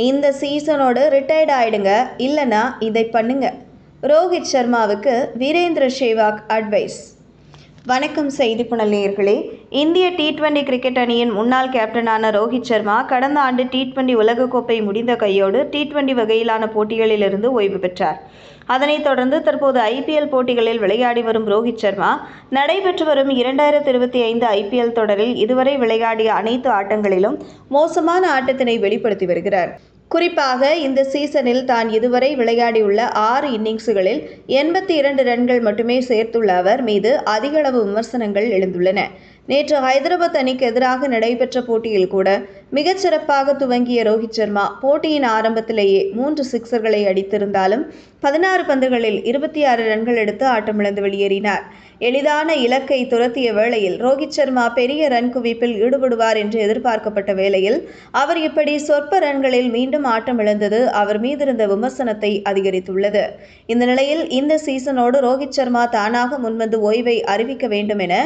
இந்த சீசனோடு ரிட்டையர்ட் ஆயிடுங்க, இல்லைனா இதை பண்ணுங்க. ரோஹித் சர்மாவுக்கு வீரேந்திர சேவாக் அட்வைஸ். வணக்கம் செய்திப்புணல் நேயர்களே. இந்திய T20 கிரிக்கெட் அணியின் முன்னாள் கேப்டனான ரோஹித் சர்மா கடந்த ஆண்டு T20 உலகக்கோப்பை முடிந்த கையோடு T20 வகையிலான போட்டிகளிலிருந்து ஓய்வு பெற்றார். அதனைத் தொடர்ந்து தற்போது IPL போட்டிகளில் விளையாடி வரும் ரோஹித் சர்மா நடைபெற்று வரும் 2025 IPL தொடரில் இதுவரை விளையாடிய அனைத்து ஆட்டங்களிலும் மோசமான ஆட்டத்தினை வெளிப்படுத்தி வருகிறார். குறிப்பாக இந்த சீசனில் தான் இதுவரை விளையாடியுள்ள 6 இன்னிங்ஸுகளில் 82 ரன்கள் மட்டுமே சேர்த்துள்ள அவர் மீது அதிகளவு விமர்சனங்கள் எழுந்துள்ளன. நேற்று ஹைதராபாத் அணிக்கு எதிராக நடைபெற்ற போட்டியில் கூட மிகச்சிறப்பாக துவங்கிய ரோஹித் சர்மா போட்டியின் ஆரம்பத்திலேயே 3 சிக்சர்களை அடித்திருந்தாலும் 16 பந்துகளில் 26 ரன்கள் எடுத்து ஆட்டமிழந்து வெளியேறினார். எளிதான இலக்கை துரத்திய வேளையில் ரோஹித் சர்மா பெரிய ரன் குவிப்பில் ஈடுபடுவார் என்று எதிர்பார்க்கப்பட்ட வேளையில் அவர் இப்படி சொற்ப ரன்களில் மீண்டும் ஆட்டமிழந்தது அவர் மீதிருந்த விமர்சனத்தை அதிகரித்துள்ளது. இந்த நிலையில் இந்த சீசனோடு ரோஹித் சர்மா தானாக முன்வந்து ஓய்வை அறிவிக்க வேண்டும் என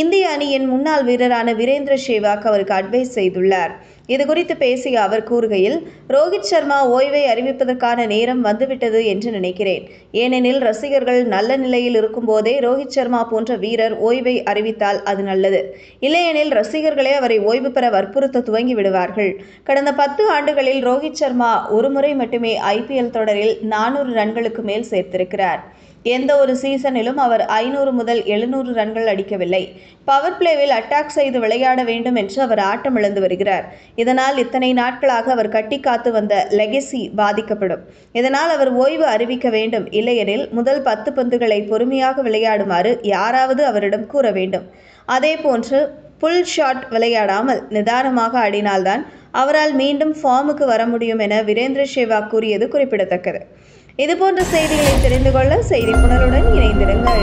இந்திய அணியின் முன்னாள் வீரரான வீரேந்திர சேவாக் அவருக்கு அட்வைஸ் செய்துள்ளார். இதுகுறித்து பேசிய அவர் கூறுகையில், ரோஹித் சர்மா ஓய்வை அறிவிப்பதற்கான நேரம் வந்துவிட்டது என்று நினைக்கிறேன். ஏனெனில் ரசிகர்கள் நல்ல நிலையில் இருக்கும் போதே ரோஹித் சர்மா போன்ற வீரர் ஓய்வை அறிவித்தால் அது நல்லது. இல்லையெனில் ரசிகர்களே அவரை ஓய்வு பெற வற்புறுத்த துவங்கி விடுவார்கள். கடந்த 10 ஆண்டுகளில் ரோஹித் சர்மா ஒரு முறை மட்டுமே IPL தொடரில் 400 ரன்களுக்கு மேல் சேர்த்திருக்கிறார். எந்த ஒரு சீசனிலும் அவர் 500 முதல் 700 ரன்கள் அடிக்கவில்லை. பவர் பிளேவில் அட்டாக் செய்து விளையாட வேண்டும் என்று அவர் ஆட்டமிழந்து வருகிறார். இதனால் இத்தனை நாட்களாக அவர் கட்டி காத்து வந்த லெகசி பாதிக்கப்படும். இதனால் அவர் ஓய்வு அறிவிக்க வேண்டும். இல்லையெனில் முதல் 10 பந்துகளை பொறுமையாக விளையாடுமாறு யாராவது அவரிடம் கூற வேண்டும். அதேபோன்று புல் ஷாட் விளையாடாமல் நிதானமாக ஆடினால்தான் அவரால் மீண்டும் ஃபார்முக்கு வர முடியும் என வீரேந்திர சேவாக் கூறியது குறிப்பிடத்தக்கது. இதுபோன்ற செய்திகளை தெரிந்து கொள்ள செய்திப்புணலுடன் இணைந்திருங்கள்.